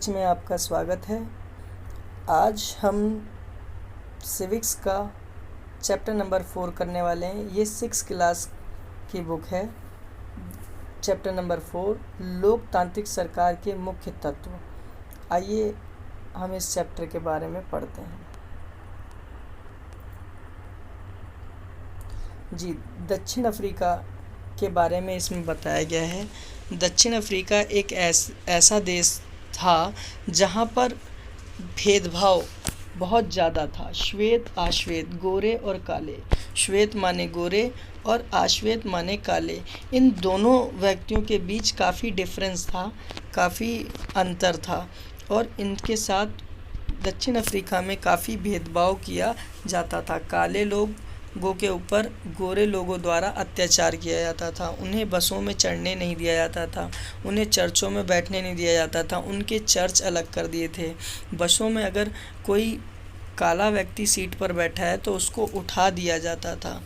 में आपका स्वागत है। आज हम सिविक्स का चैप्टर नंबर 4 करने वाले हैं। ये 6 क्लास की बुक है। चैप्टर नंबर 4 लोकतांत्रिक सरकार के मुख्य तत्व। आइए हम इस चैप्टर के बारे में पढ़ते हैं। जी, दक्षिण अफ्रीका के बारे में इसमें बताया गया है। दक्षिण अफ्रीका एक ऐसा देश था जहाँ पर भेदभाव बहुत ज़्यादा था। श्वेत आश्वेत, गोरे और काले। श्वेत माने गोरे और आश्वेत माने काले। इन दोनों व्यक्तियों के बीच काफ़ी डिफरेंस था, काफ़ी अंतर था और इनके साथ दक्षिण अफ्रीका में काफ़ी भेदभाव किया जाता था। काले लोगों के ऊपर गोरे लोगों द्वारा अत्याचार किया जाता था। उन्हें बसों में चढ़ने नहीं दिया जाता था, उन्हें चर्चों में बैठने नहीं दिया जाता था। उनके चर्च अलग कर दिए थे। बसों में अगर कोई काला व्यक्ति सीट पर बैठा है तो उसको उठा दिया जाता था।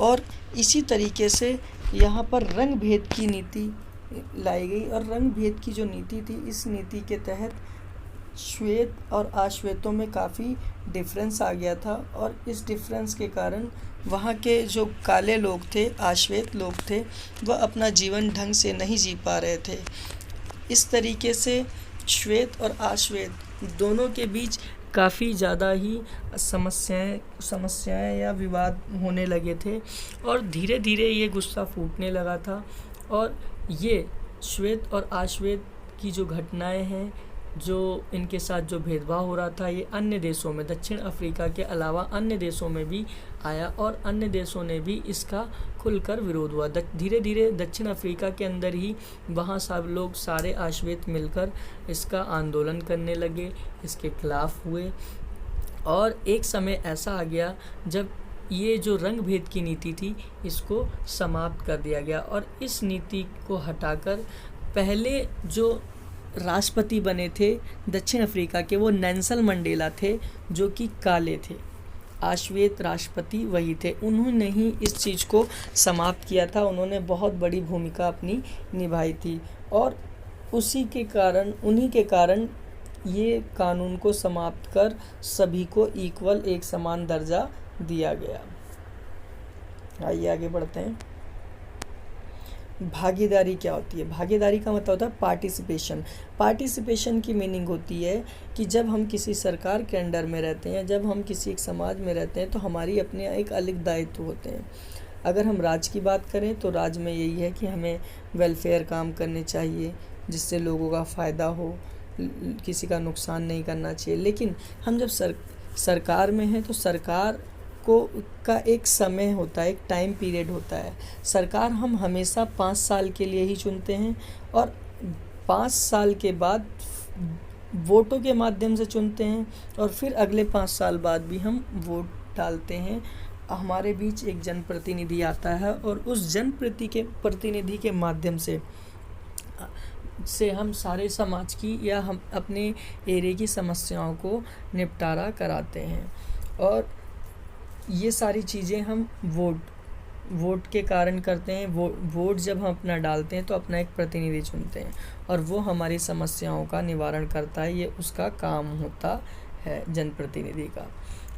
और इसी तरीके से यहाँ पर रंग भेद की नीति लाई गई और रंग भेद की जो नीति थी, इस नीति के तहत श्वेत और आश्वेतों में काफ़ी डिफरेंस आ गया था और इस डिफरेंस के कारण वहाँ के जो काले लोग थे, आश्वेत लोग थे, वह अपना जीवन ढंग से नहीं जी पा रहे थे। इस तरीके से श्वेत और आश्वेत दोनों के बीच काफ़ी ज़्यादा ही समस्याएं या विवाद होने लगे थे और धीरे धीरे ये गुस्सा फूटने लगा था। और ये श्वेत और आश्वेत की जो घटनाएं हैं, जो इनके साथ जो भेदभाव हो रहा था, ये अन्य देशों में, दक्षिण अफ्रीका के अलावा अन्य देशों में भी आया और अन्य देशों ने भी इसका खुलकर विरोध हुआ। धीरे धीरे दक्षिण अफ्रीका के अंदर ही वहाँ सब लोग, सारे आश्वेत मिलकर इसका आंदोलन करने लगे, इसके खिलाफ हुए। और एक समय ऐसा आ गया जब ये जो रंग भेद की नीति थी, इसको समाप्त कर दिया गया और इस नीति को हटाकर पहले जो राष्ट्रपति बने थे दक्षिण अफ्रीका के, वो नेल्सन मंडेला थे, जो कि काले थे। आश्वेत राष्ट्रपति वही थे। उन्होंने ही इस चीज़ को समाप्त किया था। उन्होंने बहुत बड़ी भूमिका अपनी निभाई थी और उन्हीं के कारण ये कानून को समाप्त कर सभी को इक्वल, एक समान दर्जा दिया गया। आइए आगे बढ़ते हैं। भागीदारी क्या होती है? भागीदारी का मतलब होता है पार्टिसिपेशन। पार्टिसिपेशन की मीनिंग होती है कि जब हम किसी सरकार के अंडर में रहते हैं, जब हम किसी एक समाज में रहते हैं, तो हमारी अपने एक अलग दायित्व होते हैं। अगर हम राज्य की बात करें तो राज्य में यही है कि हमें वेलफेयर काम करने चाहिए जिससे लोगों का फ़ायदा हो, किसी का नुकसान नहीं करना चाहिए। लेकिन हम जब सरकार में हैं तो सरकार का एक समय होता है, एक टाइम पीरियड होता है। सरकार हम हमेशा 5 साल के लिए ही चुनते हैं और 5 साल के बाद वोटों के माध्यम से चुनते हैं और फिर अगले 5 साल बाद भी हम वोट डालते हैं। हमारे बीच एक जनप्रतिनिधि आता है और उस जनप्रतिनिधि के माध्यम से हम सारे समाज की या हम अपने एरिया की समस्याओं को निपटारा कराते हैं। और ये सारी चीज़ें हम वोट के कारण करते हैं। वोट जब हम अपना डालते हैं तो अपना एक प्रतिनिधि चुनते हैं और वो हमारी समस्याओं का निवारण करता है। ये उसका काम होता है जनप्रतिनिधि का।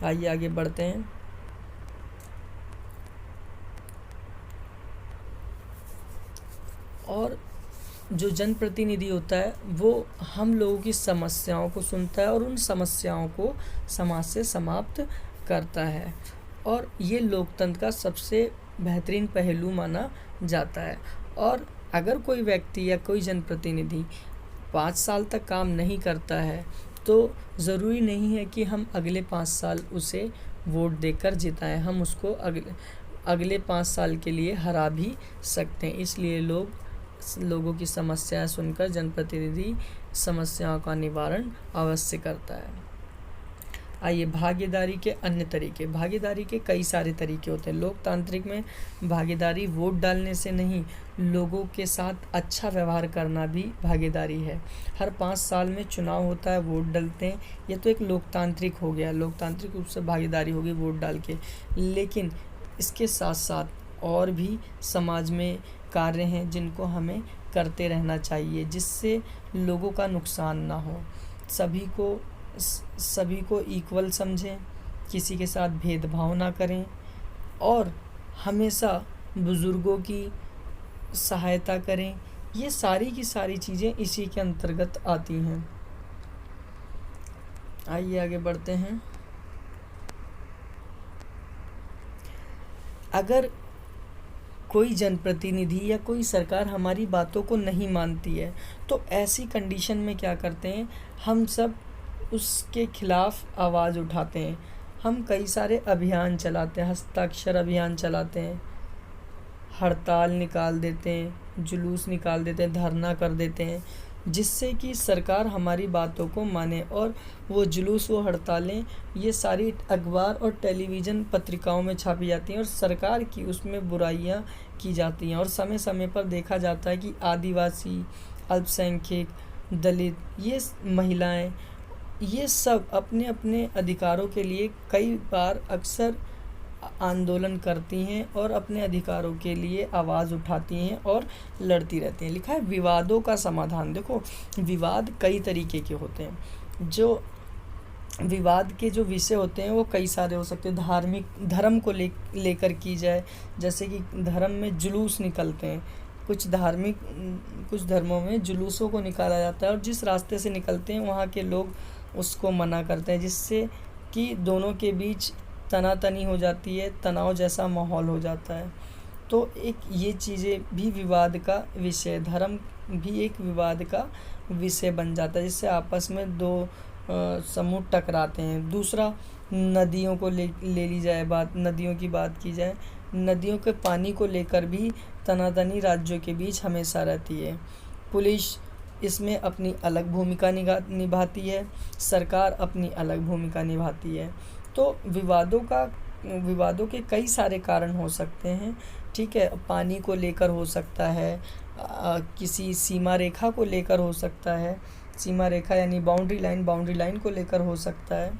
आइए आगे बढ़ते हैं। और जो जनप्रतिनिधि होता है वो हम लोगों की समस्याओं को सुनता है और उन समस्याओं को समाज से समाप्त करता है और ये लोकतंत्र का सबसे बेहतरीन पहलू माना जाता है। और अगर कोई व्यक्ति या कोई जनप्रतिनिधि 5 साल तक काम नहीं करता है तो ज़रूरी नहीं है कि हम अगले 5 साल उसे वोट देकर जिताएं। हम उसको अगले 5 साल के लिए हरा भी सकते हैं। इसलिए लोगों की समस्याएं सुनकर जनप्रतिनिधि समस्याओं का निवारण अवश्य करता है। आइए, भागीदारी के अन्य तरीके। भागीदारी के कई सारे तरीके होते हैं। लोकतांत्रिक में भागीदारी वोट डालने से नहीं, लोगों के साथ अच्छा व्यवहार करना भी भागीदारी है। हर 5 साल में चुनाव होता है, वोट डालते हैं। ये तो एक लोकतांत्रिक हो गया, लोकतांत्रिक रूप से भागीदारी होगी वोट डाल के। लेकिन इसके साथ साथ और भी समाज में कार्य हैं जिनको हमें करते रहना चाहिए, जिससे लोगों का नुकसान ना हो। सभी को इक्वल समझें, किसी के साथ भेदभाव ना करें और हमेशा बुज़ुर्गों की सहायता करें। ये सारी की सारी चीज़ें इसी के अंतर्गत आती हैं। आइए आगे बढ़ते हैं। अगर कोई जनप्रतिनिधि या कोई सरकार हमारी बातों को नहीं मानती है, तो ऐसी कंडीशन में क्या करते हैं, हम सब उसके खिलाफ आवाज़ उठाते हैं। हम कई सारे अभियान चलाते हैं, हस्ताक्षर अभियान चलाते हैं, हड़ताल निकाल देते हैं, जुलूस निकाल देते हैं, धरना कर देते हैं, जिससे कि सरकार हमारी बातों को माने। और वो जुलूस, वो हड़तालें, ये सारी अखबार और टेलीविज़न पत्रिकाओं में छापी जाती हैं और सरकार की उसमें बुराइयां की जाती हैं। और समय समय पर देखा जाता है कि आदिवासी, अल्पसंख्यक, दलित, ये महिलाएं, ये सब अपने अपने अधिकारों के लिए कई बार अक्सर आंदोलन करती हैं और अपने अधिकारों के लिए आवाज़ उठाती हैं और लड़ती रहती हैं। लिखा है विवादों का समाधान। देखो, विवाद कई तरीके के होते हैं। जो विवाद के जो विषय होते हैं वो कई सारे हो सकते हैं। धार्मिक, धर्म को लेकर की जाए, जैसे कि धर्म में जुलूस निकलते हैं। कुछ धर्मों में जुलूसों को निकाला जाता है और जिस रास्ते से निकलते हैं वहाँ के लोग उसको मना करते हैं, जिससे कि दोनों के बीच तनातनी हो जाती है, तनाव जैसा माहौल हो जाता है। तो एक ये चीज़ें भी विवाद का विषय, धर्म भी एक विवाद का विषय बन जाता है, जिससे आपस में दो समूह टकराते हैं। दूसरा, नदियों को ले ली जाए बात, नदियों की बात की जाए, नदियों के पानी को लेकर भी तनातनी राज्यों के बीच हमेशा रहती है। पुलिस इसमें अपनी अलग भूमिका निभाती है, सरकार अपनी अलग भूमिका निभाती है। तो विवादों के कई सारे कारण हो सकते हैं, ठीक है। पानी को लेकर हो सकता है, किसी सीमा रेखा को लेकर हो सकता है, सीमा रेखा यानी बाउंड्री लाइन को लेकर हो सकता है।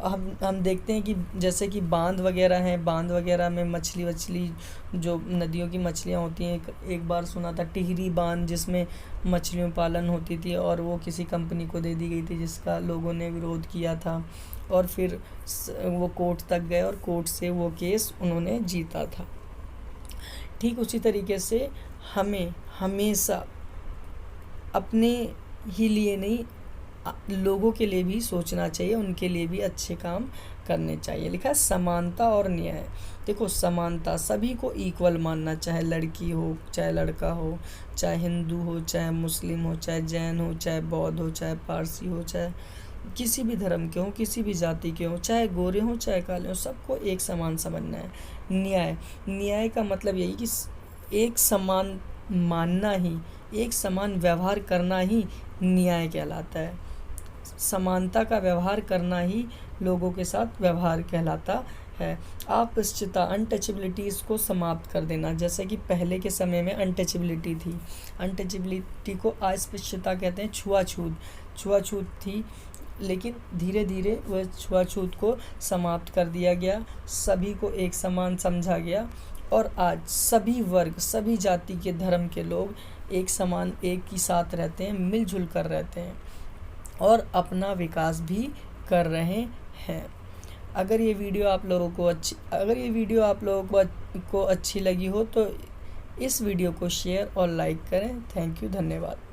हम देखते हैं कि जैसे कि बांध वगैरह हैं, बांध वगैरह में मछली जो नदियों की मछलियाँ होती हैं, एक बार सुना था टिहरी बांध, जिसमें मछलियों पालन होती थी और वो किसी कंपनी को दे दी गई थी, जिसका लोगों ने विरोध किया था और फिर वो कोर्ट तक गए और कोर्ट से वो केस उन्होंने जीता था। ठीक उसी तरीके से हमें हमेशा अपने ही लिए नहीं, लोगों के लिए भी सोचना चाहिए, उनके लिए भी अच्छे काम करने चाहिए। लिखा है समानता और न्याय। देखो, समानता, सभी को इक्वल मानना, चाहे लड़की हो, चाहे लड़का हो, चाहे हिंदू हो, चाहे मुस्लिम हो, चाहे जैन हो, चाहे बौद्ध हो, चाहे पारसी हो, चाहे किसी भी धर्म के हो, किसी भी जाति के हो, चाहे गोरे हो, चाहे काले हो, सबको एक समान समझना है। न्याय का मतलब यही कि एक समान मानना ही, एक समान व्यवहार करना ही न्याय कहलाता है। समानता का व्यवहार करना ही लोगों के साथ व्यवहार कहलाता है। अस्पृश्यता, अनटचेबिलिटीज़ को समाप्त कर देना। जैसे कि पहले के समय में अनटचेबिलिटी थी, अनटचेबिलिटी को अस्पृश्यता कहते हैं। छुआछूत थी, लेकिन धीरे धीरे वह छुआछूत को समाप्त कर दिया गया, सभी को एक समान समझा गया और आज सभी वर्ग, सभी जाति के, धर्म के लोग एक समान, एक ही साथ रहते हैं, मिलजुल कर रहते हैं और अपना विकास भी कर रहे हैं। अगर ये वीडियो आप लोगों को अच्छी लगी हो तो इस वीडियो को शेयर और लाइक करें। थैंक यू, धन्यवाद।